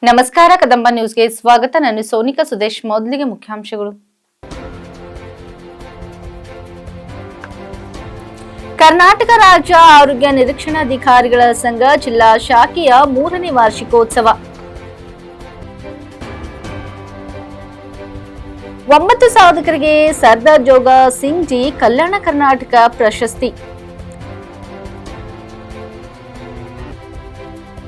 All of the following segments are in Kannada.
ನಮಸ್ಕಾರ, ಕದಂಬ ನ್ಯೂಸ್ಗೆ ಸ್ವಾಗತ. ನಾನು ಸೋನಿಕಾ ಸುದೇಶ್. ಮೊದಲಿಗೆ ಮುಖ್ಯಾಂಶಗಳು. ಕರ್ನಾಟಕ ರಾಜ್ಯ ಆರೋಗ್ಯ ನಿರೀಕ್ಷಣಾಧಿಕಾರಿಗಳ ಸಂಘ ಜಿಲ್ಲಾ ಶಾಖೆಯ 3ನೇ ವಾರ್ಷಿಕೋತ್ಸವ. 9 ಸಾಧಕರಿಗೆ ಸರ್ದಾರ್ ಜೋಗ ಸಿಂಗ್ ಜಿ ಕಲ್ಯಾಣ ಕರ್ನಾಟಕ ಪ್ರಶಸ್ತಿ.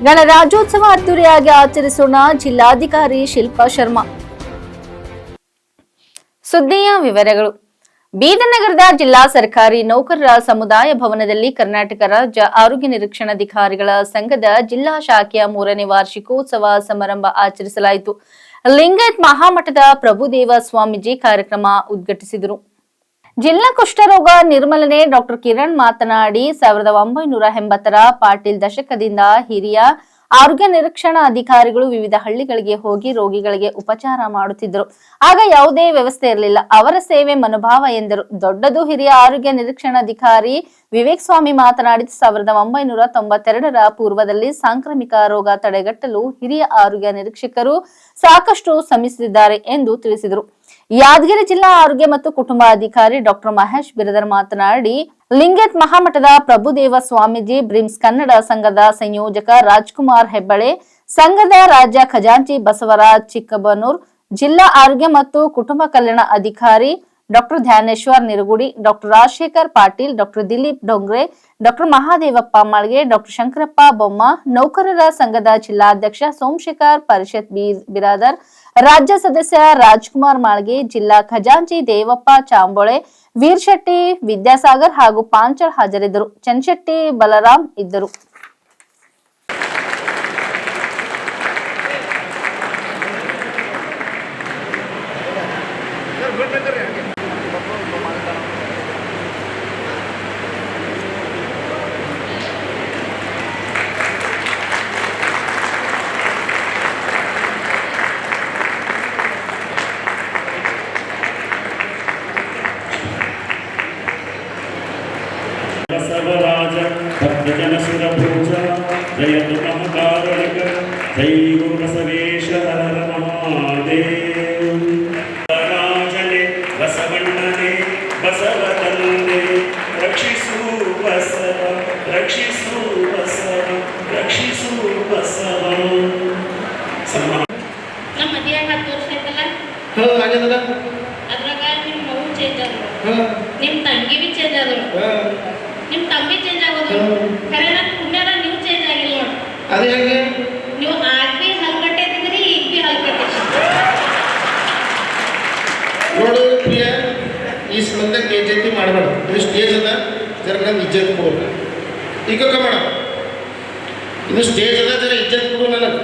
ಗಣರಾಜ್ಯೋತ್ಸವ ಅದ್ದೂರಿಯಾಗಿ ಆಚರಿಸೋಣ, ಜಿಲ್ಲಾಧಿಕಾರಿ ಶಿಲ್ಪಾ ಶರ್ಮಾ. ಸುದ್ದಿಯ ವಿವರಗಳು. ಬೀದರ್ ನಗರದ ಜಿಲ್ಲಾ ಸರ್ಕಾರಿ ನೌಕರರ ಸಮುದಾಯ ಭವನದಲ್ಲಿ ಕರ್ನಾಟಕ ರಾಜ್ಯ ಆರೋಗ್ಯ ನಿರೀಕ್ಷಣಾಧಿಕಾರಿಗಳ ಸಂಘದ ಜಿಲ್ಲಾ ಶಾಖೆಯ 3ನೇ ವಾರ್ಷಿಕೋತ್ಸವ ಸಮಾರಂಭ ಆಚರಿಸಲಾಯಿತು. ಲಿಂಗಾಯತ್ ಮಹಾಮಠದ ಪ್ರಭುದೇವ ಸ್ವಾಮೀಜಿ ಕಾರ್ಯಕ್ರಮ ಉದ್ಘಾಟಿಸಿದರು. ಜಿಲ್ಲಾ ಕುಷ್ಠರೋಗ ನಿರ್ಮೂಲನೆ ಡಾಕ್ಟರ್ ಕಿರಣ್ ಮಾತನಾಡಿ, 1980ರ ಪಾಟೀಲ್ ದಶಕದಿಂದ ಹಿರಿಯ ಆರೋಗ್ಯ ನಿರೀಕ್ಷಣಾ ಅಧಿಕಾರಿಗಳು ವಿವಿಧ ಹಳ್ಳಿಗಳಿಗೆ ಹೋಗಿ ರೋಗಿಗಳಿಗೆ ಉಪಚಾರ ಮಾಡುತ್ತಿದ್ದರು. ಆಗ ಯಾವುದೇ ವ್ಯವಸ್ಥೆ ಇರಲಿಲ್ಲ. ಅವರ ಸೇವೆ ಮನೋಭಾವ ಎಂದರು. ದೊಡ್ಡದು ಹಿರಿಯ ಆರೋಗ್ಯ ನಿರೀಕ್ಷಣಾಧಿಕಾರಿ ವಿವೇಕ್ ಸ್ವಾಮಿ ಮಾತನಾಡಿ, 1992ರ ಪೂರ್ವದಲ್ಲಿ ಸಾಂಕ್ರಾಮಿಕ ರೋಗ ತಡೆಗಟ್ಟಲು ಹಿರಿಯ ಆರೋಗ್ಯ ನಿರೀಕ್ಷಕರು ಸಾಕಷ್ಟು ಶ್ರಮಿಸಿದ್ದಾರೆ ಎಂದು ತಿಳಿಸಿದರು. ಯಾದಗಿರಿ ಜಿಲ್ಲಾ ಆರೋಗ್ಯ ಮತ್ತು ಕುಟುಂಬಾಧಿಕಾರಿ ಡಾಕ್ಟರ್ ಮಹೇಶ್ ಬಿರದರ್ ಮಾತನಾಡಿ, ಲಿಂಗಾಯತ್ ಮಹಾಮಠದ ಪ್ರಭುದೇವ ಸ್ವಾಮೀಜಿ, ಬ್ರಿಮ್ಸ್ ಕನ್ನಡ ಸಂಘದ ಸಂಯೋಜಕ ರಾಜ್ಕುಮಾರ್ ಹೆಬ್ಬಳೆ, ಸಂಘದ ರಾಜ್ಯ ಖಜಾಂಚಿ ಬಸವರಾಜ್ ಚಿಕ್ಕಬನೂರ್, ಜಿಲ್ಲಾ ಆರೋಗ್ಯ ಮತ್ತು ಕುಟುಂಬ ಕಲ್ಯಾಣ ಅಧಿಕಾರಿ doctor Dhyaneshwar Niragudi, doctor Rajashekhar Patil, doctor Dilip Dongre, doctor Mahadevappa Malge, doctor Shankarappa Bomma, ನೌಕರರ ಸಂಘದ ಜಿಲ್ಲಾಧ್ಯಕ್ಷ ಸೋಮಶೇಖರ್, ಪರಿಷತ್ ಬಿರಾದರ್, ರಾಜ್ಯ ಸದಸ್ಯ ರಾಜ್ಕುಮಾರ್ ಮಾಳ್ಗೆ, ಜಿಲ್ಲಾ ಖಜಾಂಚಿ ದೇವಪ್ಪ ಚಾಂಬೋಳೆ, ವೀರ್ಶೆಟ್ಟಿ ವಿದ್ಯಾಸಾಗರ್ ಹಾಗೂ ಪಾಂಚಳ್ ಹಾಜರಿದ್ದರು. ಚನ್ಶೆಟ್ಟಿ ಬಲರಾಮ್ ಇದ್ದರು. बसवराज भक्तजन सुरभूज जयतु मम कारुणिक जय गुरु बसवेश हर महादेव. राजने बसवಣ್ಣನೆ ಬಸವ ತಂದೆ ರಕ್ಷಿಸು ಬಸವ ರಕ್ಷಿಸು ಬಸವ ರಕ್ಷಿಸು ಬಸವ. ನಮ್ಮ ಮದುವೆ 10 ವರ್ಷ ಆಯ್ತಲ್ಲ. ಆಗಿದಲ್ಲ. ಅದ್ರಾಗ ನಿಮ್ಮ ಮಗು ಚೇಂಜ್ ಆದ್ರು, ನಿಮ್ಮ ತಂಗಿ ಬಿ ಚೇಂಜ್ ಆದ್ರು, ನಿಮ್ಮ ತಮ್ಮಿ ಚೇಂಜ್ ಆಗೋದು. ಖರೆ ನನ್ನ ಪುಣ್ಯದ ನೀವು ಚೇಂಜ್ ಆಗಿಲ್ಲ ನೋಡಿ. ಅದು ಹೇಗೆ? ನೀವು ಆಗ ಬಿ ಹಲ್ಕಟ್ಟೆ ಇದ್ದಿದ್ರಿ, ಈಗ ಬಿ ಹಲ್ಕಟ್ಟೆ. ನೋಡು ಪ್ರಿಯ, ಈ ಸಂಬಂಧಕ್ಕೆ ಇಜ್ಜತಿ ಮಾಡಬೇಡ. ಇದು ಸ್ಟೇಜ್ ಅದ, ಜರ ನಂಗೆ ಇಜ್ಜತ್ ಕೊಡು. ಈಗ ಮಾಡ, ಇದು ಸ್ಟೇಜ್ ಅದ, ಜರ ಇಜ್ಜತ್ ಕೊಡು ನನಗೆ.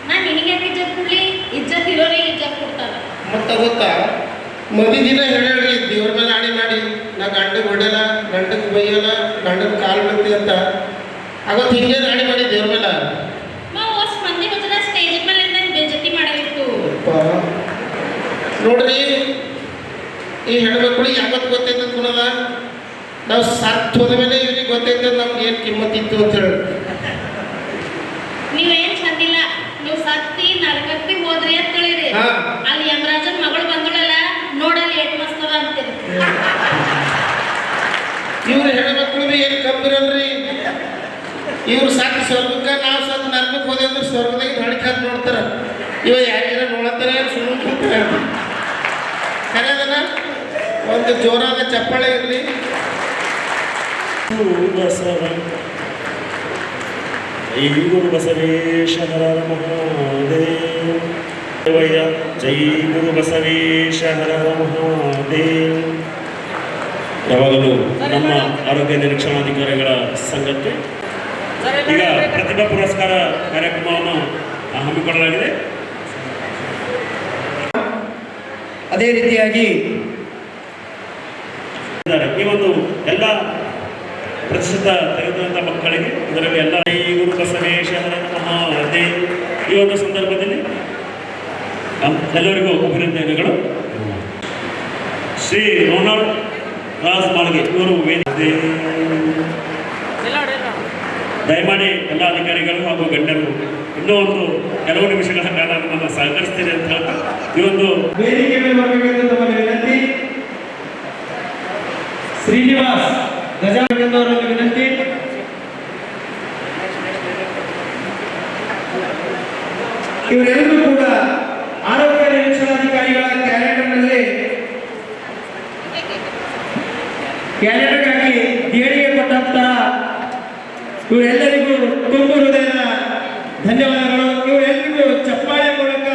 ನಾನು ನಿನಗೆ ಯಾಕೆ ಇಜ್ಜತ್ ಕೊಡ್ಲಿ? ಇಜ್ಜತ್ ಇರೋರಿಗೆ ಇಜ್ಜತ್ ಕೊಡ್ತಾರ. ಮತ್ತೆ ಗೊತ್ತಾ, ಮದಿ ದಿನ ಹೇಳಿ ದೇವ್ರ ಮೇಲೆ ಆಣಿ ಮಾಡಿ, ನಾ ಗಂಡಗೆ ಹೊಡೆಯಲ್ಲ, ಗಂಡಕ್ಕೆ ಬೈಯಲ್ಲ, ಗಂಡನ ಕಾಲು ಬಿಡ್ತಿ ಅಂತ ಅವತ್ತು ಹಿಂಗೆ ಆಣಿ ಮಾಡಿ ದೇವ್ರ ಮೇಲೆ. ಮಂದಿ ಹೋದ ಸ್ಟೇಜ್ ಮೇಲೆ ನಾನು ಬೇಜತಿ ಮಾಡಬೇಕು. ನೋಡ್ರಿ, ಈ ಹೆಣ್ಮಕ್ಳಿಗೆ ಯಾವತ್ತು ಗೊತ್ತೈತೆ ಕುಣದ, ನಾವು ಸತ್ತು ಹೋದ ಮೇಲೆ ಇವ್ರಿಗೆ ಗೊತ್ತೈತೆ ನಮ್ಗೆ ಏನು ಕಿಮ್ಮತ್ತಿತ್ತು ಅಂತ ಹೇಳಿ. ನೀವೇನ್ ಚಂದಿಲ್ಲ, ನೀವು ಸತ್ತಿ ನರಕತ್ತಿ ಹೋದ್ರಿ ಅಂತ ಹೇಳಿರಿ. ಅಲ್ಲಿ ಯಮರಾಜನ್ ಮಗಳು ಬಂದಳಲ್ಲ, ನೋಡಲ್ಲಿ ಏಟ್ ಮಸ್ತದ ಅಂತೀರಿ. ಇವ್ರು ಹೆಣ್ಮಕ್ಳು ಬಿ ಏನು ಕಮ್ಮಿರಲ್ರಿ. ಇವ್ರು ಸಾಕು ಸ್ವರ್ಗಕ್ಕೆ, ನಾವು ಸತ್ತು ನರಕಕ್ಕೆ ಹೋದೆ ಅಂದ್ರೆ ಸ್ವರ್ಗದಾಗ ಹಣಿಕಾತ್ ನೋಡ್ತಾರ. ಇವ ಯಾರ್ಯಾರ ನೋಡತ್ತಾರೆ, ಸುಮ್ಮನೆ ಖರೆ ಅದನ್ನ ಒಂದು ಜೋರಾದ ಚಪ್ಪಾಳೆ ಇರಲಿ. ಬಸವ ಜೈ ಗುರು ಬಸವೇಶ ಹರ ಮಹಾದೇವ. ಜೈ ಗುರು ಬಸವೇಶ ಹರ ಮಹಾದೇವ್. ಯಾವಾಗಲೂ ನಮ್ಮ ಆರೋಗ್ಯ ನಿರೀಕ್ಷಣಾಧಿಕಾರಿಗಳ ಸಂಘಕ್ಕೆ ಈಗ ಪ್ರತಿಭಾ ಪುರಸ್ಕಾರ ಕಾರ್ಯಕ್ರಮವನ್ನು ಹಮ್ಮಿಕೊಳ್ಳಲಾಗಿದೆ. ಅದೇ ರೀತಿಯಾಗಿ ಈ ಒಂದು ಎಲ್ಲ ಪ್ರತಿಶತ ತೆಗೆದಂಥ ಮಕ್ಕಳಿಗೆ, ಇದರಲ್ಲಿ ಎಲ್ಲ ಈ ಗುರು ಬಸವೇಶ ಹರ ಮಹಾದೇವ್. ಈ ಒಂದು ಸಂದರ್ಭದಲ್ಲಿ ಎಲ್ಲರಿಗೂ ಅಭಿನಂದನೆಗಳು. ಶ್ರೀ ರೊನಾಲ್ಡ್ ರಾಜ್ ಮಾಳ್ಗೆ ಇವರು ದಯಮಾಡಿ ಎಲ್ಲ ಅಧಿಕಾರಿಗಳು ಹಾಗೂ ಗಣ್ಯರು ಇನ್ನೂ ಒಂದು ಕೆಲವು ನಿಮಿಷಗಳ ಕಾಲ ನಮ್ಮನ್ನು ಸಹಕರಿಸ್ತೀರಿ ಅಂತ ಹೇಳ್ತಾ ಈ ಒಂದು ವೇದಿಕೆ ಮೇಲೆ ಬರಬೇಕೆಂದು ತಮ್ಮಲ್ಲಿ ವಿನಂತಿ. ಶ್ರೀನಿವಾಸ್ ಗಜಾನಂದವರಲ್ಲಿ ವಿನಂತಿ. ಇವರೆಲ್ಲರೂ ಕೂಡ ಆರೋಗ್ಯ ನಿರೀಕ್ಷಣಾಧಿಕಾರಿಗಳ ಕ್ಯಾಲೆಂಡರ್ಗಾಗಿ ದೇಣಿಗೆ ಕೊಟ್ಟಂತಹ ಇವರೆಲ್ಲರಿಗೂ ತುಂಬ ಹೃದಯದ ಧನ್ಯವಾದಗಳು. ಇವರೆಲ್ಲರಿಗೂ ಚಪ್ಪಾಳೆ ಮೂಲಕ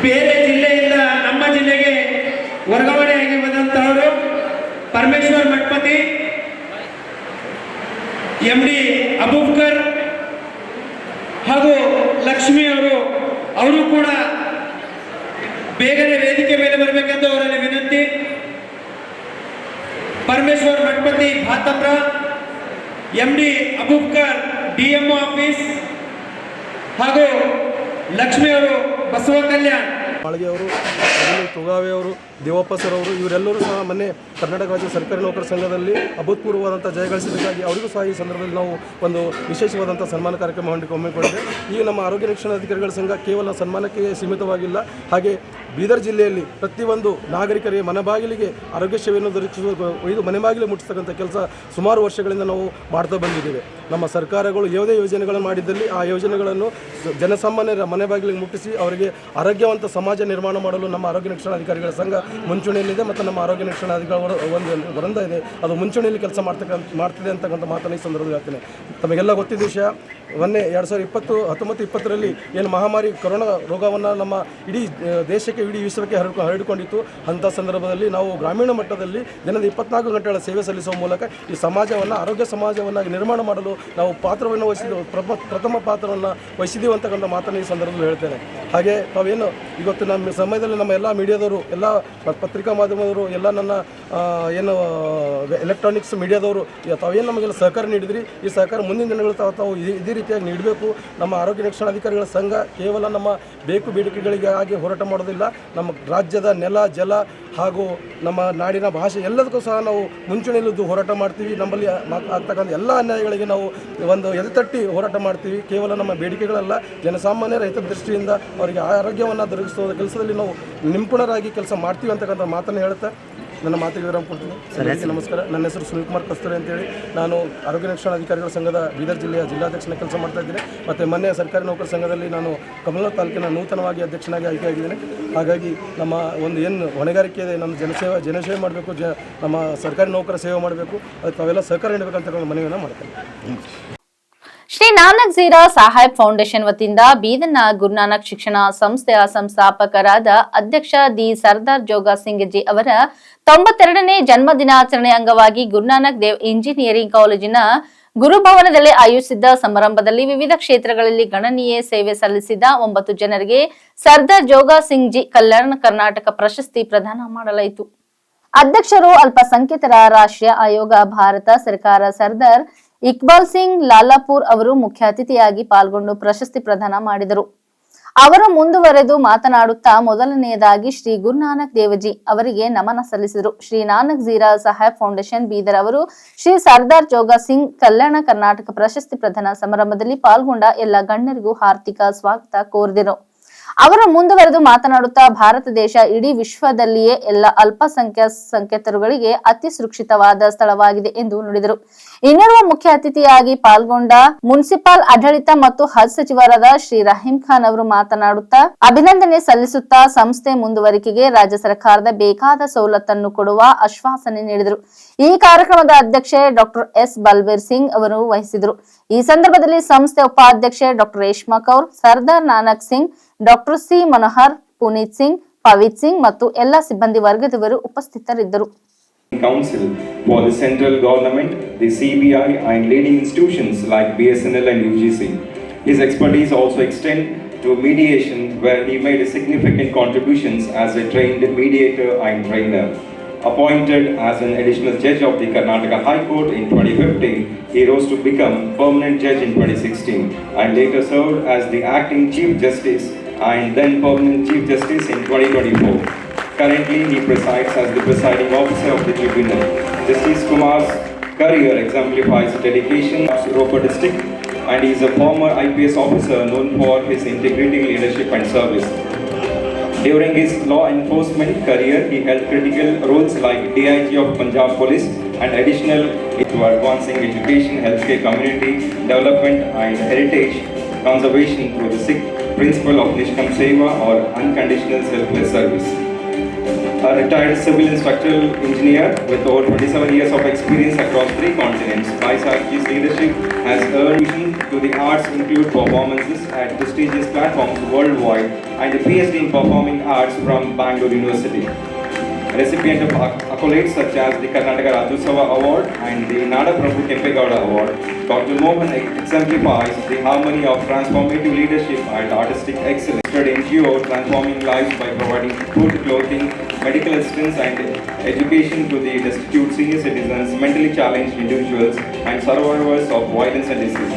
ಬೇರೆ ಜಿಲ್ಲೆಯಿಂದ ನಮ್ಮ ಜಿಲ್ಲೆಗೆ ವರ್ಗಾವಣೆಯಾಗಿ ಬಂದಂತಹವರು ಪರಮೇಶ್ವರ್ ಮಠಪತಿ, MD ಅಬೂಬ್ಕರ್ ಹಾಗೂ ಲಕ್ಷ್ಮಿ ಅವರು ಕೂಡ ಬೇಗನೆ ವೇದಿಕೆ ಮೇಲೆ ಬರಬೇಕೆಂದು ಅವರಲ್ಲಿ ವಿನಂತಿ. Parameshwar Mathapati Bhatamra, MD Abubakar DMO office ಹಾಗೂ ಲಕ್ಷ್ಮಿ ಬಸವ ಕಲ್ಯಾಣ್ ಮಾಳಿಗೆಯವರು, ತುಗಾವೆಯವರು, ದೇವಪ್ಪ ಸರ್ ಅವರು ಇವರೆಲ್ಲರೂ ಸಹ ಮೊನ್ನೆ ಕರ್ನಾಟಕ ರಾಜ್ಯ ಸರ್ಕಾರಿ ನೌಕರ ಸಂಘದಲ್ಲಿ ಅಭೂತಪೂರ್ವವಾದಂಥ ಜಯಗಳಿಸಿದ್ದಕ್ಕಾಗಿ ಅವರಿಗೂ ಸಹ ಈ ಸಂದರ್ಭದಲ್ಲಿ ನಾವು ಒಂದು ವಿಶೇಷವಾದಂಥ ಸನ್ಮಾನ ಕಾರ್ಯಕ್ರಮ ಹಮ್ಮಿಕೊಂಡಿದೆ. ಈ ನಮ್ಮ ಆರೋಗ್ಯ ರಕ್ಷಣಾಧಿಕಾರಿಗಳ ಸಂಘ ಕೇವಲ ಸನ್ಮಾನಕ್ಕೆ ಸೀಮಿತವಾಗಿಲ್ಲ, ಹಾಗೆ ಬೀದರ್ ಜಿಲ್ಲೆಯಲ್ಲಿ ಪ್ರತಿಯೊಂದು ನಾಗರಿಕರಿಗೆ ಮನೆಬಾಗಿಲಿಗೆ ಆರೋಗ್ಯ ಸೇವೆಯನ್ನು ದೊರಕಿಸುವ ಇದು ಮನೆಬಾಗಿಲಿಗೆ ಮುಟ್ಟಿಸ್ತಕ್ಕಂಥ ಕೆಲಸ ಸುಮಾರು ವರ್ಷಗಳಿಂದ ನಾವು ಮಾಡ್ತಾ ಬಂದಿದ್ದೇವೆ. ನಮ್ಮ ಸರ್ಕಾರಗಳು ಯಾವುದೇ ಯೋಜನೆಗಳನ್ನು ಮಾಡಿದ್ದಲ್ಲಿ ಆ ಯೋಜನೆಗಳನ್ನು ಜನಸಾಮಾನ್ಯರ ಮನೆ ಬಾಗಿಲಿಗೆ ಮುಟ್ಟಿಸಿ ಅವರಿಗೆ ಆರೋಗ್ಯವಂತ ಸಮಾಜ ನಿರ್ಮಾಣ ಮಾಡಲು ನಮ್ಮ ಆರೋಗ್ಯ ರಕ್ಷಣಾಧಿಕಾರಿಗಳ ಸಂಘ ಮುಂಚೂಣಿಯಲ್ಲಿದೆ ಮತ್ತು ನಮ್ಮ ಆರೋಗ್ಯ ರಕ್ಷಣಾಧಿಕಾರಿಗಳು ಒಂದು ವೃಂದ ಇದೆ, ಅದು ಮುಂಚೂಣಿಯಲ್ಲಿ ಕೆಲಸ ಮಾಡ್ತಿದೆ ಅಂತಕ್ಕಂಥ ಮಾತನ್ನು ಈ ಸಂದರ್ಭದಲ್ಲಿ ಹೇಳ್ತೇನೆ. ತಮಗೆಲ್ಲ ಗೊತ್ತಿದ್ದ ವಿಷಯ, ಮೊನ್ನೆ 2019-20 ಏನು ಮಹಾಮಾರಿ ಕೊರೋನಾ ರೋಗವನ್ನು ನಮ್ಮ ಇಡೀ ದೇಶಕ್ಕೆ ಇಡೀ ವಿಶ್ವಕ್ಕೆ ಹರಡಿಕೊಂಡಿತ್ತು. ಅಂಥ ಸಂದರ್ಭದಲ್ಲಿ ನಾವು ಗ್ರಾಮೀಣ ಮಟ್ಟದಲ್ಲಿ ದಿನದ 24 ಗಂಟೆಗಳ ಸೇವೆ ಸಲ್ಲಿಸುವ ಮೂಲಕ ಈ ಸಮಾಜವನ್ನು ಆರೋಗ್ಯ ಸಮಾಜವನ್ನಾಗಿ ನಿರ್ಮಾಣ ಮಾಡಲು ನಾವು ಪಾತ್ರವನ್ನು ಪ್ರಥಮ ಪಾತ್ರವನ್ನು ವಹಿಸಿದ್ದೀವಿ ಅಂತಕ್ಕಂಥ ಮಾತನ್ನು ಈ ಸಂದರ್ಭದಲ್ಲಿ ಹೇಳ್ತೇನೆ. ಹಾಗೆ ತಾವೇನು ಇವತ್ತು ನಮ್ಮ ಸಮಯದಲ್ಲಿ ನಮ್ಮ ಎಲ್ಲ ಮೀಡಿಯಾದವರು, ಎಲ್ಲ ಪತ್ರಿಕಾ ಮಾಧ್ಯಮದವರು, ಎಲ್ಲ ನನ್ನ ಏನು ಎಲೆಕ್ಟ್ರಾನಿಕ್ಸ್ ಮೀಡಿಯಾದವರು ತಾವೇನು ನಮಗೆಲ್ಲ ಸಹಕಾರ ನೀಡಿದ್ರಿ, ಈ ಸಹಕಾರ ಮುಂದಿನ ದಿನಗಳು ತಾವು ಇದೇ ರೀತಿಯಾಗಿ ನೀಡಬೇಕು. ನಮ್ಮ ಆರೋಗ್ಯ ರಕ್ಷಣಾಧಿಕಾರಿಗಳ ಸಂಘ ಕೇವಲ ನಮ್ಮ ಬೇಕು ಬೇಡಿಕೆಗಳಿಗಾಗಿ ಹೋರಾಟ ಮಾಡೋದಿಲ್ಲ, ನಮ್ಮ ರಾಜ್ಯದ ನೆಲ ಜಲ ಹಾಗೂ ನಮ್ಮ ನಾಡಿನ ಭಾಷೆ ಎಲ್ಲದಕ್ಕೂ ಸಹ ನಾವು ಮುಂಚೂಣಿಯಲ್ಲಿದ್ದು ಹೋರಾಟ ಮಾಡ್ತೀವಿ. ನಮ್ಮಲ್ಲಿ ಆಗ್ತಕ್ಕಂಥ ಎಲ್ಲ ಅನ್ಯಾಯಗಳಿಗೆ ನಾವು ಒಂದು ಎದೆತಟ್ಟಿ ಹೋರಾಟ ಮಾಡ್ತೀವಿ. ಕೇವಲ ನಮ್ಮ ಬೇಡಿಕೆಗಳಲ್ಲ, ಜನಸಾಮಾನ್ಯರ ಹಿತದೃಷ್ಟಿಯಿಂದ ಅವರಿಗೆ ಆರೋಗ್ಯವನ್ನು ದೊರಕಿಸುವ ಕೆಲಸದಲ್ಲಿ ನಾವು ನಿಪುಣರಾಗಿ ಕೆಲಸ ಮಾಡ್ತೀವಿ ಅಂತಕ್ಕಂಥ ಮಾತನ್ನು ಹೇಳ್ತಾ ನನ್ನ ಮಾತಿಗೆ ವಿರಾಮ ಕೊಡ್ತೀನಿ. ನಮಸ್ಕಾರ. ನನ್ನ ಹೆಸರು ಸುನಿಲ್ ಕುಮಾರ್ ಕಸ್ತೂರಿ ಅಂತೇಳಿ, ನಾನು ಆರೋಗ್ಯ ರಕ್ಷಣಾಧಿಕಾರಿಗಳ ಸಂಘದ ಬೀದರ್ ಜಿಲ್ಲೆಯ ಜಿಲ್ಲಾಧ್ಯಕ್ಷನ ಕೆಲಸ ಮಾಡ್ತಾ ಇದ್ದೀನಿ. ಮತ್ತು ಮೊನ್ನೆ ಸರ್ಕಾರಿ ನೌಕರ ಸಂಘದಲ್ಲಿ ನಾನು ಕಮಲ ತಾಲೂಕಿನ ನೂತನವಾಗಿ ಅಧ್ಯಕ್ಷನಾಗಿ ಆಯ್ಕೆಯಾಗಿದ್ದೇನೆ. ಹಾಗಾಗಿ ನಮ್ಮ ಒಂದು ಏನು ಹೊಣೆಗಾರಿಕೆ ಇದೆ, ನಮ್ಮ ಜನಸೇವೆ ಮಾಡಬೇಕು, ನಮ್ಮ ಸರ್ಕಾರಿ ನೌಕರ ಸೇವೆ ಮಾಡಬೇಕು, ಅದಕ್ಕೆ ತಾವೆಲ್ಲ ಸಹಕಾರ ನೀಡಬೇಕಂತ ಮನವಿಯನ್ನು ಮಾಡ್ತೇನೆ. ಶ್ರೀ ನಾನಕ್ ಝೀರಾ ಸಾಹೇಬ್ ಫೌಂಡೇಶನ್ ವತಿಯಿಂದ ಬೀದರ್ನ ಗುರುನಾನಕ್ ಶಿಕ್ಷಣ ಸಂಸ್ಥೆಯ ಸಂಸ್ಥಾಪಕರಾದ ಅಧ್ಯಕ್ಷ ದಿ ಸರ್ದಾರ್ ಜೋಗ ಸಿಂಗ್ ಜಿ ಅವರ 92ನೇ ಜನ್ಮ ದಿನಾಚರಣೆ ಅಂಗವಾಗಿ ಗುರುನಾನಕ್ ದೇವ್ ಇಂಜಿನಿಯರಿಂಗ್ ಕಾಲೇಜಿನ ಗುರುಭವನದಲ್ಲಿ ಆಯೋಜಿಸಿದ್ದ ಸಮಾರಂಭದಲ್ಲಿ ವಿವಿಧ ಕ್ಷೇತ್ರಗಳಲ್ಲಿ ಗಣನೀಯ ಸೇವೆ ಸಲ್ಲಿಸಿದ 9 ಜನರಿಗೆ ಸರ್ದಾರ್ ಜೋಗ ಸಿಂಗ್ ಜಿ ಕಲ್ಯಾಣ ಕರ್ನಾಟಕ ಪ್ರಶಸ್ತಿ ಪ್ರದಾನ ಮಾಡಲಾಯಿತು. ಅಧ್ಯಕ್ಷರು ಅಲ್ಪಸಂಖ್ಯಾತರ ರಾಷ್ಟ್ರೀಯ ಆಯೋಗ ಭಾರತ ಸರ್ಕಾರ ಸರ್ದಾರ್ ಇಕ್ಬಾಲ್ ಸಿಂಗ್ ಲಾಲಾಪುರ್ ಅವರು ಮುಖ್ಯ ಅತಿಥಿಯಾಗಿ ಪಾಲ್ಗೊಂಡು ಪ್ರಶಸ್ತಿ ಪ್ರದಾನ ಮಾಡಿದರು. ಅವರು ಮುಂದುವರೆದು ಮಾತನಾಡುತ್ತಾ ಮೊದಲನೆಯದಾಗಿ ಶ್ರೀ ಗುರುನಾನಕ್ ದೇವಜಿ ಅವರಿಗೆ ನಮನ ಸಲ್ಲಿಸಿದರು. ಶ್ರೀ ನಾನಕ್ ಝೀರಾ ಸಾಹೇಬ್ ಫೌಂಡೇಶನ್ ಬೀದರ್ ಅವರು ಶ್ರೀ ಸರ್ದಾರ್ ಜೋಗ ಸಿಂಗ್ ಕಲ್ಯಾಣ ಕರ್ನಾಟಕ ಪ್ರಶಸ್ತಿ ಪ್ರದಾನ ಸಮಾರಂಭದಲ್ಲಿ ಪಾಲ್ಗೊಂಡ ಎಲ್ಲ ಗಣ್ಯರಿಗೂ ಹಾರ್ದಿಕ ಸ್ವಾಗತ ಕೋರಿದರು. ಅವರು ಮುಂದುವರೆದು ಮಾತನಾಡುತ್ತಾ ಭಾರತ ದೇಶ ಇಡೀ ವಿಶ್ವದಲ್ಲಿಯೇ ಎಲ್ಲ ಅಲ್ಪಸಂಖ್ಯಾತರುಗಳಿಗೆ ಅತಿ ಸುರಕ್ಷಿತವಾದ ಸ್ಥಳವಾಗಿದೆ ಎಂದು ನುಡಿದರು. ಇನ್ನೋರ್ವ ಮುಖ್ಯ ಅತಿಥಿಯಾಗಿ ಪಾಲ್ಗೊಂಡ ಮುನ್ಸಿಪಲ್ ಆಡಳಿತ ಮತ್ತು ಹಜ್ ಸಚಿವರಾದ ಶ್ರೀ ರಹೀಂ ಖಾನ್ ಅವರು ಮಾತನಾಡುತ್ತಾ ಅಭಿನಂದನೆ ಸಲ್ಲಿಸುತ್ತಾ ಸಂಸ್ಥೆ ಮುಂದುವರಿಕೆಗೆ ರಾಜ್ಯ ಸರ್ಕಾರದ ಬೇಕಾದ ಸವಲತ್ತನ್ನು ಕೊಡುವ ಆಶ್ವಾಸನೆ ನೀಡಿದರು. ಈ ಕಾರ್ಯಕ್ರಮದ ಅಧ್ಯಕ್ಷೆ ಡಾಕ್ಟರ್ ಎಸ್ ಬಲ್ಬೀರ್ ಸಿಂಗ್ ಅವರು ವಹಿಸಿದರು. ಈ ಸಂದರ್ಭದಲ್ಲಿ ಸಂಸ್ಥೆ ಉಪಾಧ್ಯಕ್ಷೆ doctor Reshma Kaur, Sardar Nanak Singh, doctor C Manohar, Puneet Singh, Pavit Singh ಮತ್ತು ಎಲ್ಲ ಸಿಬ್ಬಂದಿ ವರ್ಗದವರು ಉಪಸ್ಥಿತರಿದ್ದರು. Council for the central government, the CBI and leading institutions like BSNL and UGC. His expertise also extend to mediation, where he made significant contributions as a trained mediator and trainer. Appointed as an additional judge of the Karnataka High Court in 2015, he rose to become permanent judge in 2016 and later served as the acting Chief Justice and then permanent Chief Justice in 2024. Currently, he presides as the presiding officer of the tribunal. Justice Kumar career exemplifies dedication to Ropar district, and he is a former IPS officer known for his integrity, leadership and service. During his law enforcement career, he held critical roles like DIG of Punjab Police and additional to advancing education, healthcare, community development and heritage conservation through the Sikh principle of Nishkam Seva or unconditional selfless service. A retired civil and structural engineer with over 27 years of experience across 3 continents, Bhai Sahib's leadership has earned admission to the arts include performances at prestigious platforms worldwide and a PhD in performing arts from Bangalore University. Recipient of accolades such as the Karnataka Rajyotsava Award and the Nada Prabhu Kempegowda Award, Dr. Mohan exemplifies the harmony of transformative leadership and artistic excellence. NGO transforming lives by providing food, clothing, medical assistance and education to the destitute senior citizens, mentally challenged individuals and survivors of violence and disease.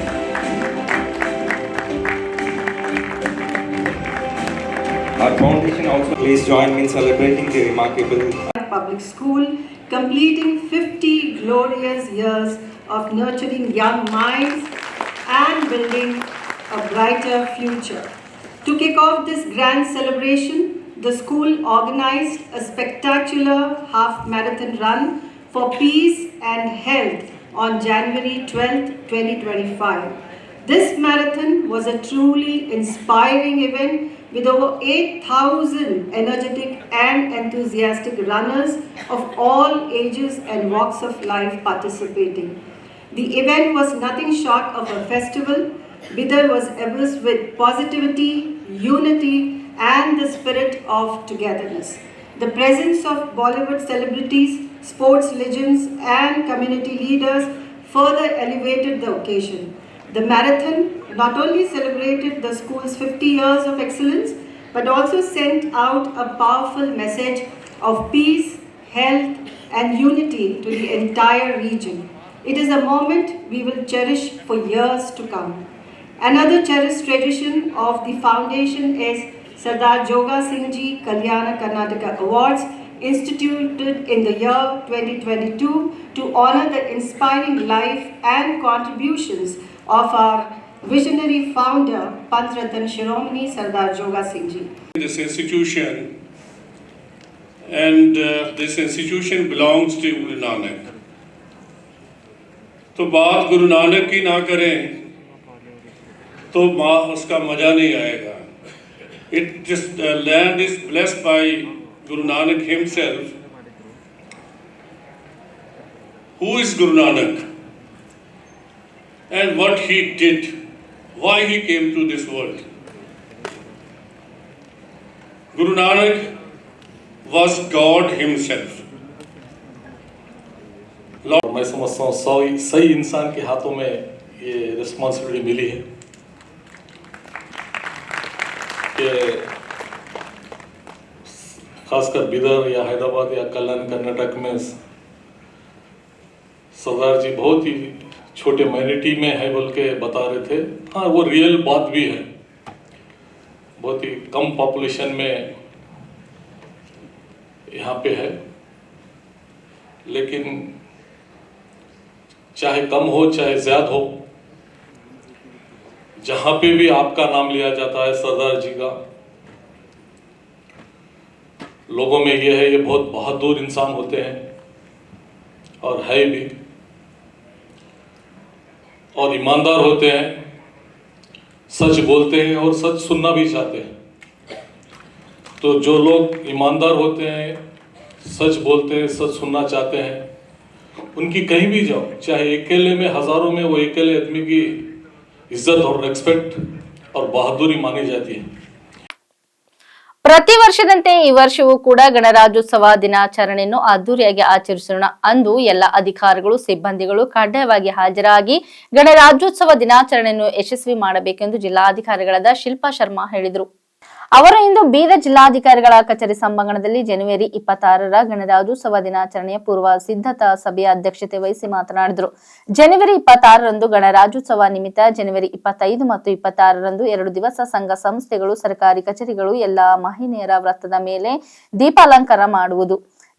Our foundation also please join me in celebrating the remarkable public school, completing 50 glorious years of nurturing young minds and building a brighter future. To kick off this grand celebration, the school organized a spectacular half marathon run for peace and health on January 12, 2025. This marathon was a truly inspiring event with over 8,000 energetic and enthusiastic runners of all ages and walks of life participating. The event was nothing short of a festival. Bidar was abuzz with positivity, unity and the spirit of togetherness. The presence of Bollywood celebrities, sports legends and community leaders further elevated the occasion. The marathon not only celebrated the school's 50 years of excellence, but also sent out a powerful message of peace, health, and unity to the entire region. It is a moment we will cherish for years to come. Another cherished tradition of the foundation is Sardar Joga Singh Ji Kalyana Karnataka Awards, instituted in the year 2022 to honor the inspiring life and contributions of our visionary founder, Pant Ratan Shiromani Sardar Joga Singh Ji. This institution and this institution belongs to Guru Nanak. तो बात गुरु नानक की ना करें तो उसका मजा नहीं आएगा. This land is blessed by Guru Nanak himself. Who is Guru Nanak? And what he did, why he came to this world. Guru Nanak was God himself. मैं समझता हूँ सही इंसान के हाथों में ये रिस्पॉन्सिबिलिटी मिली है कि खासकर बिदर या हैदराबाद या कल्याण कर्नाटक में सरदार जी बहुत ही छोटे माइनॉरिटी में है बोल के बता रहे थे. हाँ, वो रियल बात भी है. बहुत ही कम पॉपुलेशन में यहाँ पे है, लेकिन चाहे कम हो चाहे ज्यादा हो, जहाँ पे भी आपका नाम लिया जाता है सरदार जी का, लोगों में ये है ये बहुत बहादुर इंसान होते हैं और है भी, और ईमानदार होते हैं, सच बोलते हैं और सच सुनना भी चाहते हैं. तो जो लोग ईमानदार होते हैं, सच बोलते हैं, सच सुनना चाहते हैं, उनकी कहीं भी जाओ, चाहे अकेले में हजारों में, वो अकेले आदमी की इज्जत और रेस्पेक्ट और बहादुरी मानी जाती है. ಪ್ರತಿ ವರ್ಷದಂತೆ ಈ ವರ್ಷವೂ ಕೂಡ ಗಣರಾಜ್ಯೋತ್ಸವ ದಿನಾಚರಣೆಯನ್ನು ಅದ್ದೂರಿಯಾಗಿ ಆಚರಿಸೋಣ. ಅಂದು ಎಲ್ಲ ಅಧಿಕಾರಿಗಳು, ಸಿಬ್ಬಂದಿಗಳು ಕಡ್ಡಾಯವಾಗಿ ಹಾಜರಾಗಿ ಗಣರಾಜ್ಯೋತ್ಸವ ದಿನಾಚರಣೆಯನ್ನು ಯಶಸ್ವಿ ಮಾಡಬೇಕೆಂದು ಜಿಲ್ಲಾಧಿಕಾರಿಗಳಾದ ಶಿಲ್ಪಾ ಶರ್ಮಾ ಹೇಳಿದರು. ಅವರು ಇಂದು ಬೀದರ್ ಜಿಲ್ಲಾಧಿಕಾರಿಗಳ ಕಚೇರಿ ಸಭಾಂಗಣದಲ್ಲಿ ಜನವರಿ 26ರ ಗಣರಾಜ್ಯೋತ್ಸವ ದಿನಾಚರಣೆಯ ಪೂರ್ವ ಸಿದ್ಧತಾ ಸಭೆಯ ಅಧ್ಯಕ್ಷತೆ ವಹಿಸಿ ಮಾತನಾಡಿದರು. ಜನವರಿ 26ರಂದು ಗಣರಾಜ್ಯೋತ್ಸವ ನಿಮಿತ್ತ ಜನವರಿ 25 ಮತ್ತು 26ರಂದು 2 ದಿವಸ ಸಂಘ ಸಂಸ್ಥೆಗಳು, ಸರ್ಕಾರಿ ಕಚೇರಿಗಳು, ಎಲ್ಲಾ ಮಹಿಳೆಯರ ವೃತ್ತದ ಮೇಲೆ ದೀಪಾಲಂಕಾರ ಮಾಡುವುದು.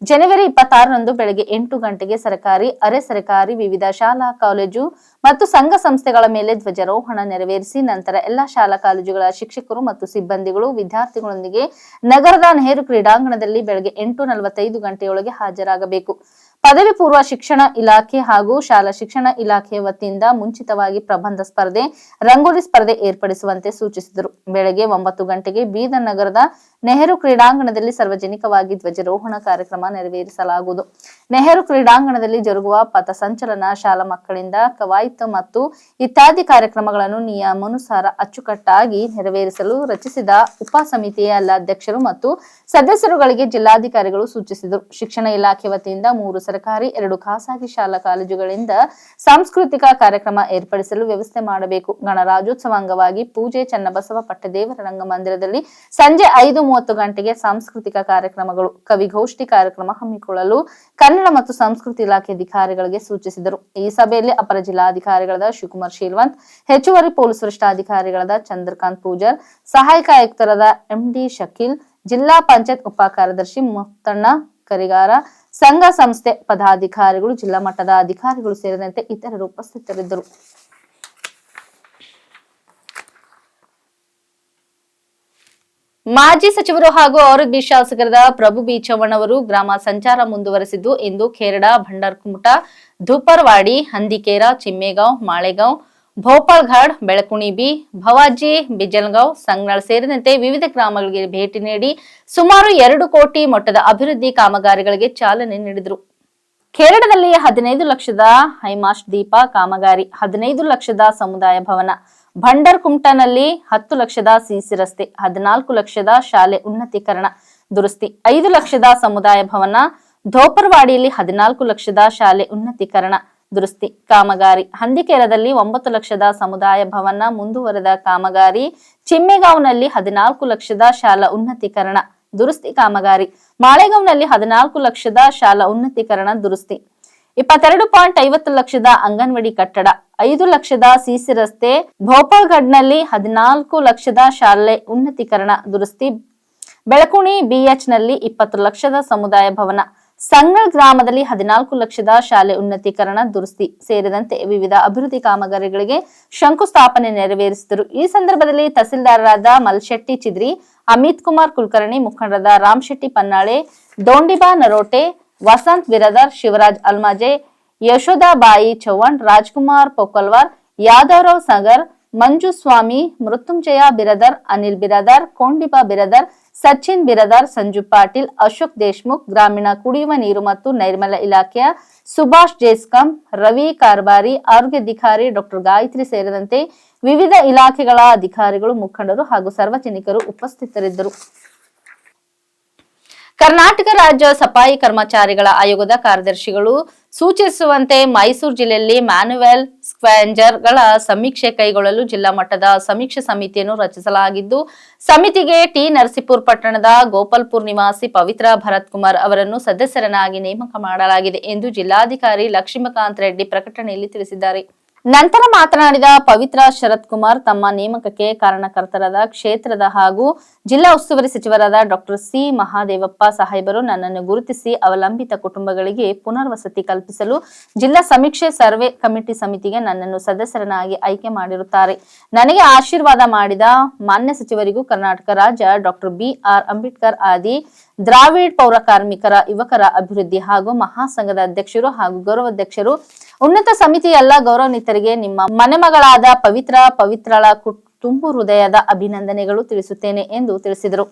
ಜನವರಿ 26ರಂದು ಬೆಳಗ್ಗೆ 8 ಗಂಟೆಗೆ ಸರ್ಕಾರಿ, ಅರೆ ಸರ್ಕಾರಿ ವಿವಿಧ ಶಾಲಾ ಕಾಲೇಜು ಮತ್ತು ಸಂಘ ಸಂಸ್ಥೆಗಳ ಮೇಲೆ ಧ್ವಜಾರೋಹಣ ನೆರವೇರಿಸಿ ನಂತರ ಎಲ್ಲಾ ಶಾಲಾ ಕಾಲೇಜುಗಳ ಶಿಕ್ಷಕರು ಮತ್ತು ಸಿಬ್ಬಂದಿಗಳು ವಿದ್ಯಾರ್ಥಿಗಳೊಂದಿಗೆ ನಗರದ ನೆಹರು ಕ್ರೀಡಾಂಗಣದಲ್ಲಿ ಬೆಳಗ್ಗೆ 8:45 ಗಂಟೆಯೊಳಗೆ ಹಾಜರಾಗಬೇಕು. ಪದವಿ ಪೂರ್ವ ಶಿಕ್ಷಣ ಇಲಾಖೆ ಹಾಗೂ ಶಾಲಾ ಶಿಕ್ಷಣ ಇಲಾಖೆಯ ವತಿಯಿಂದ ಮುಂಚಿತವಾಗಿ ಪ್ರಬಂಧ ಸ್ಪರ್ಧೆ, ರಂಗೋಲಿ ಸ್ಪರ್ಧೆ ಏರ್ಪಡಿಸುವಂತೆ ಸೂಚಿಸಿದರು. ಬೆಳಗ್ಗೆ 9 ಗಂಟೆಗೆ ಬೀದರ್ ನಗರದ ನೆಹರು ಕ್ರೀಡಾಂಗಣದಲ್ಲಿ ಸಾರ್ವಜನಿಕವಾಗಿ ಧ್ವಜಾರೋಹಣ ಕಾರ್ಯಕ್ರಮ ನೆರವೇರಿಸಲಾಗುವುದು. ನೆಹರು ಕ್ರೀಡಾಂಗಣದಲ್ಲಿ ಜರುಗುವ ಪಥಸಂಚಲನ, ಶಾಲಾ ಮಕ್ಕಳಿಂದ ಕವಾಯತ್ ಮತ್ತು ಇತ್ಯಾದಿ ಕಾರ್ಯಕ್ರಮಗಳನ್ನು ನಿಯಮಾನುಸಾರ ಅಚ್ಚುಕಟ್ಟಾಗಿ ನೆರವೇರಿಸಲು ರಚಿಸಿದ ಉಪ ಸಮಿತಿಯ ಎಲ್ಲ ಅಧ್ಯಕ್ಷರು ಮತ್ತು ಸದಸ್ಯರುಗಳಿಗೆ ಜಿಲ್ಲಾಧಿಕಾರಿಗಳು ಸೂಚಿಸಿದರು. ಶಿಕ್ಷಣ ಇಲಾಖೆ ವತಿಯಿಂದ 3 ಸರ್ಕಾರಿ, 2 ಖಾಸಗಿ ಶಾಲಾ ಕಾಲೇಜುಗಳಿಂದ ಸಾಂಸ್ಕೃತಿಕ ಕಾರ್ಯಕ್ರಮ ಏರ್ಪಡಿಸಲು ವ್ಯವಸ್ಥೆ ಮಾಡಬೇಕು. ಗಣರಾಜ್ಯೋತ್ಸವ ಅಂಗವಾಗಿ ಪೂಜೆ ಚನ್ನಬಸವ ಪಟ್ಟದೇವರ ರಂಗಮಂದಿರದಲ್ಲಿ ಸಂಜೆ 5:30 ಗಂಟೆಗೆ ಸಾಂಸ್ಕೃತಿಕ ಕಾರ್ಯಕ್ರಮಗಳು, ಕವಿಗೋಷ್ಠಿ ಕಾರ್ಯಕ್ರಮ ಹಮ್ಮಿಕೊಳ್ಳಲು ಕನ್ನಡ ಮತ್ತು ಸಂಸ್ಕೃತಿ ಇಲಾಖೆ ಅಧಿಕಾರಿಗಳಿಗೆ ಸೂಚಿಸಿದರು. ಈ ಸಭೆಯಲ್ಲಿ ಅಪರ ಜಿಲ್ಲಾಧಿಕಾರಿಗಳಾದ ಶಿವಕುಮಾರ್ ಶೀಲ್ವಂತ್, ಹೆಚ್ಚುವರಿ ಪೊಲೀಸ್ ವರಿಷ್ಠಾಧಿಕಾರಿಗಳಾದ ಚಂದ್ರಕಾಂತ್ ಪೂಜಾರ್, ಸಹಾಯಕ ಆಯುಕ್ತರಾದ ಎಂಡಿ ಶಕೀಲ್, ಜಿಲ್ಲಾ ಪಂಚಾಯತ್ ಉಪ ಕಾರ್ಯದರ್ಶಿ ಮುತ್ತಣ್ಣ ಕರಿಗಾರ, ಸಂಘ ಸಂಸ್ಥೆ ಪದಾಧಿಕಾರಿಗಳು, ಜಿಲ್ಲಾ ಮಟ್ಟದ ಅಧಿಕಾರಿಗಳು ಸೇರಿದಂತೆ ಇತರರು ಉಪಸ್ಥಿತರಿದ್ದರು. ಮಾಜಿ ಸಚಿವರು ಹಾಗೂ ಆರೋಗ್ಯ ಶಾಸಕರಾದ ಪ್ರಭು ಬಿ ಚವ್ಹಾಣ್ ಅವರು ಗ್ರಾಮ ಸಂಚಾರ ಮುಂದುವರೆಸಿದ್ದು ಇಂದು ಖೇರಡ, ಭಂಡಾರಕುಮಟಾ, ಧೂಪರ್ವಾಡಿ, ಹಂದಿಕೇರ, ಚಿಮ್ಮೇಗಾಂವ್, ಮಾಳೆಗಾಂವ್, ಭೋಪಾಳ್ಘಾಡ್, ಬೆಳಕುಣಿ ಬಿ, ಭವಾಜಿ, ಬಿಜಲ್ಗಾಂವ್, ಸಂಗ್ನಾಳ್ ಸೇರಿದಂತೆ ವಿವಿಧ ಗ್ರಾಮಗಳಿಗೆ ಭೇಟಿ ನೀಡಿ ಸುಮಾರು 2 ಕೋಟಿ ಮೊತ್ತದ ಅಭಿವೃದ್ಧಿ ಕಾಮಗಾರಿಗಳಿಗೆ ಚಾಲನೆ ನೀಡಿದರು. ಖೇರಡದಲ್ಲಿ 15 ಲಕ್ಷದ ಹೈಮಾಸ್ಟ್ ದೀಪ ಕಾಮಗಾರಿ, 15 ಲಕ್ಷದ ಸಮುದಾಯ ಭವನ, ಭಂಡಾರಕುಮಟಾನಲ್ಲಿ 10 ಲಕ್ಷದ ಸಿಸಿ ರಸ್ತೆ, 14 ಲಕ್ಷದ ಶಾಲೆ ಉನ್ನತೀಕರಣ ದುರಸ್ತಿ, 5 ಲಕ್ಷದ ಸಮುದಾಯ ಭವನ, ಧೋಪರ್ವಾಡಿಯಲ್ಲಿ 14 ಲಕ್ಷದ ಶಾಲೆ ಉನ್ನತೀಕರಣ ದುರಸ್ತಿ ಕಾಮಗಾರಿ, ಹಂದಿಕೇರದಲ್ಲಿ 9 ಲಕ್ಷದ ಸಮುದಾಯ ಭವನ ಮುಂದುವರೆದ ಕಾಮಗಾರಿ, ಚಿಮ್ಮೇಗಾಂವ್ನಲ್ಲಿ 14 ಲಕ್ಷದ ಶಾಲಾ ಉನ್ನತೀಕರಣ ದುರಸ್ತಿ ಕಾಮಗಾರಿ, ಮಾಳೆಗಾಂವ್ನಲ್ಲಿ 14 ಲಕ್ಷದ ಶಾಲಾ ಉನ್ನತೀಕರಣ ದುರಸ್ತಿ, 22.50 ಲಕ್ಷದ ಅಂಗನವಾಡಿ ಕಟ್ಟಡ, 5 ಲಕ್ಷದ ಸಿಸಿ ರಸ್ತೆ, ಭೋಪಾಳ್ಘಡ್ನಲ್ಲಿ 14 ಲಕ್ಷದ ಶಾಲೆ ಉನ್ನತೀಕರಣ ದುರಸ್ತಿ, ಬೆಳಕುಣಿ ಬಿಎಚ್ನಲ್ಲಿ 20 ಲಕ್ಷದ ಸಮುದಾಯ ಭವನ, ಸಂಗ್ನಾಳ್ ಗ್ರಾಮದಲ್ಲಿ 14 ಲಕ್ಷದ ಶಾಲೆ ಉನ್ನತೀಕರಣ ದುರಸ್ತಿ ಸೇರಿದಂತೆ ವಿವಿಧ ಅಭಿವೃದ್ಧಿ ಕಾಮಗಾರಿಗಳಿಗೆ ಶಂಕುಸ್ಥಾಪನೆ ನೆರವೇರಿಸಿದರು. ಈ ಸಂದರ್ಭದಲ್ಲಿ ತಹಸೀಲ್ದಾರರಾದ ಮಲ್ಶೆಟ್ಟಿ ಚಿದ್ರಿ, ಅಮಿತ್ ಕುಮಾರ್ ಕುಲಕರ್ಣಿ, ಮುಖಂಡರಾದ ರಾಮಶೆಟ್ಟಿ ಪನ್ನಾಳೆ, ದೋಂಡಿಬಾ ನರೋಟೆ, ವಸಂತ್ ಬಿರದರ್, ಶಿವರಾಜ್ ಅಲ್ಮಾಜೆ, ಯಶೋದಾಬಾಯಿ ಚವ್ಹಾಣ್, ರಾಜ್ಕುಮಾರ್ ಪೊಕ್ಕಲ್ವಾರ್, ಯಾದವರಾವ್ ಸಾಗರ್, ಮಂಜುಸ್ವಾಮಿ, ಮೃತ್ಯುಂಜಯ ಬಿರದರ್, ಅನಿಲ್ ಬಿರದರ್, ಕೊಂಡಿಬಾ ಬಿರದರ್, ಸಚಿನ್ ಬಿರದಾರ್, ಸಂಜು ಪಾಟೀಲ್, ಅಶೋಕ್ ದೇಶ್ಮುಖ್, ಗ್ರಾಮೀಣ ಕುಡಿಯುವ ನೀರು ಮತ್ತು ನೈರ್ಮಲ್ಯ ಇಲಾಖೆಯ ಸುಭಾಷ್ ಜೇಸ್ಕಂ, ರವಿ ಕಾರ್ಬಾರಿ, ಆರೋಗ್ಯಾಧಿಕಾರಿ ಡಾಕ್ಟರ್ ಗಾಯತ್ರಿ ಸೇರಿದಂತೆ ವಿವಿಧ ಇಲಾಖೆಗಳ ಅಧಿಕಾರಿಗಳು, ಮುಖಂಡರು ಹಾಗೂ ಸಾರ್ವಜನಿಕರು ಉಪಸ್ಥಿತರಿದ್ದರು. ಕರ್ನಾಟಕ ರಾಜ್ಯ ಸಫಾಯಿ ಕರ್ಮಚಾರಿಗಳ ಆಯೋಗದ ಕಾರ್ಯದರ್ಶಿಗಳು ಸೂಚಿಸುವಂತೆ ಮೈಸೂರು ಜಿಲ್ಲೆಯಲ್ಲಿ ಮ್ಯಾನ್ಯುವಲ್ ಸ್ಕ್ವಾಂಜರ್ಗಳ ಸಮೀಕ್ಷೆ ಕೈಗೊಳ್ಳಲು ಜಿಲ್ಲಾ ಮಟ್ಟದ ಸಮೀಕ್ಷೆ ಸಮಿತಿಯನ್ನು ರಚಿಸಲಾಗಿದ್ದು, ಸಮಿತಿಗೆ ಟಿ ನರಸೀಪುರ ಪಟ್ಟಣದ ಗೋಪಾಲ್ಪುರ್ ನಿವಾಸಿ ಪವಿತ್ರ ಭರತ್ ಕುಮಾರ್ ಅವರನ್ನು ಸದಸ್ಯರನ್ನಾಗಿ ನೇಮಕ ಮಾಡಲಾಗಿದೆ ಎಂದು ಜಿಲ್ಲಾಧಿಕಾರಿ ಲಕ್ಷ್ಮೀಕಾಂತ್ ರೆಡ್ಡಿ ಪ್ರಕಟಣೆಯಲ್ಲಿ ತಿಳಿಸಿದ್ದಾರೆ. ನಂತರ ಮಾತನಾಡಿದ ಪವಿತ್ರ ಶರತ್ ಕುಮಾರ್, ತಮ್ಮ ನೇಮಕಕ್ಕೆ ಕಾರಣಕರ್ತರಾದ ಕ್ಷೇತ್ರದ ಹಾಗೂ ಜಿಲ್ಲಾ ಉಸ್ತುವಾರಿ ಸಚಿವರಾದ ಡಾಕ್ಟರ್ ಸಿ ಮಹಾದೇವಪ್ಪ ಸಾಹೇಬರು ನನ್ನನ್ನು ಗುರುತಿಸಿ ಅವಲಂಬಿತ ಕುಟುಂಬಗಳಿಗೆ ಪುನರ್ವಸತಿ ಕಲ್ಪಿಸಲು ಜಿಲ್ಲಾ ಸಮೀಕ್ಷೆ ಸರ್ವೆ ಕಮಿಟಿ ಸಮಿತಿಗೆ ನನ್ನನ್ನು ಸದಸ್ಯರನ್ನಾಗಿ ಆಯ್ಕೆ ಮಾಡಿರುತ್ತಾರೆ. ನನಗೆ ಆಶೀರ್ವಾದ ಮಾಡಿದ ಮಾನ್ಯ ಸಚಿವರಿಗೂ ಕರ್ನಾಟಕ ರಾಜ್ಯ ಡಾಕ್ಟರ್ BR ಅಂಬೇಡ್ಕರ್ ಆದಿ ದ್ರಾವಿಡ್ ಪೌರ ಕಾರ್ಮಿಕರ ಯುವಕರ ಅಭಿವೃದ್ಧಿ ಹಾಗೂ ಮಹಾಸಂಘದ ಅಧ್ಯಕ್ಷರು ಹಾಗೂ ಗೌರವಾಧ್ಯಕ್ಷರು, ಉನ್ನತ ಸಮಿತಿಯ ಎಲ್ಲ ಗೌರವಾನ್ವಿತರಿಗೆ ನಿಮ್ಮ ಮನೆಮಗಳಾದ ಪವಿತ್ರಳ ತುಂಬು ಹೃದಯದ ಅಭಿನಂದನೆಗಳು ತಿಳಿಸುತ್ತೇನೆ ಎಂದು ತಿಳಿಸಿದರು.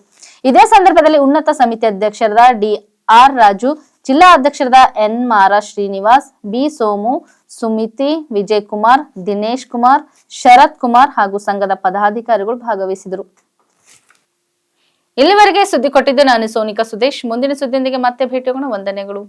ಇದೇ ಸಂದರ್ಭದಲ್ಲಿ ಉನ್ನತ ಸಮಿತಿ ಅಧ್ಯಕ್ಷರಾದ DR ರಾಜು, ಜಿಲ್ಲಾ ಅಧ್ಯಕ್ಷರಾದ N ಮಾರ ಶ್ರೀನಿವಾಸ್, B ಸೋಮು, ಸುಮಿತಿ, ವಿಜಯ್ ಕುಮಾರ್, ದಿನೇಶ್ ಕುಮಾರ್, ಶರತ್ ಕುಮಾರ್ ಹಾಗೂ ಸಂಘದ ಪದಾಧಿಕಾರಿಗಳು ಭಾಗವಹಿಸಿದರು. ಇಲ್ಲಿವರೆಗೆ ಸುದ್ದಿ ಕೊಟ್ಟಿದ್ದು ನಾನು ಸೋನಿಕಾ ಸುದೇಶ್. ಮುಂದಿನ ಸುದ್ದಿಯೊಂದಿಗೆ ಮತ್ತೆ ಭೇಟಿಯಾಗೋಣ. ವಂದನೆಗಳು.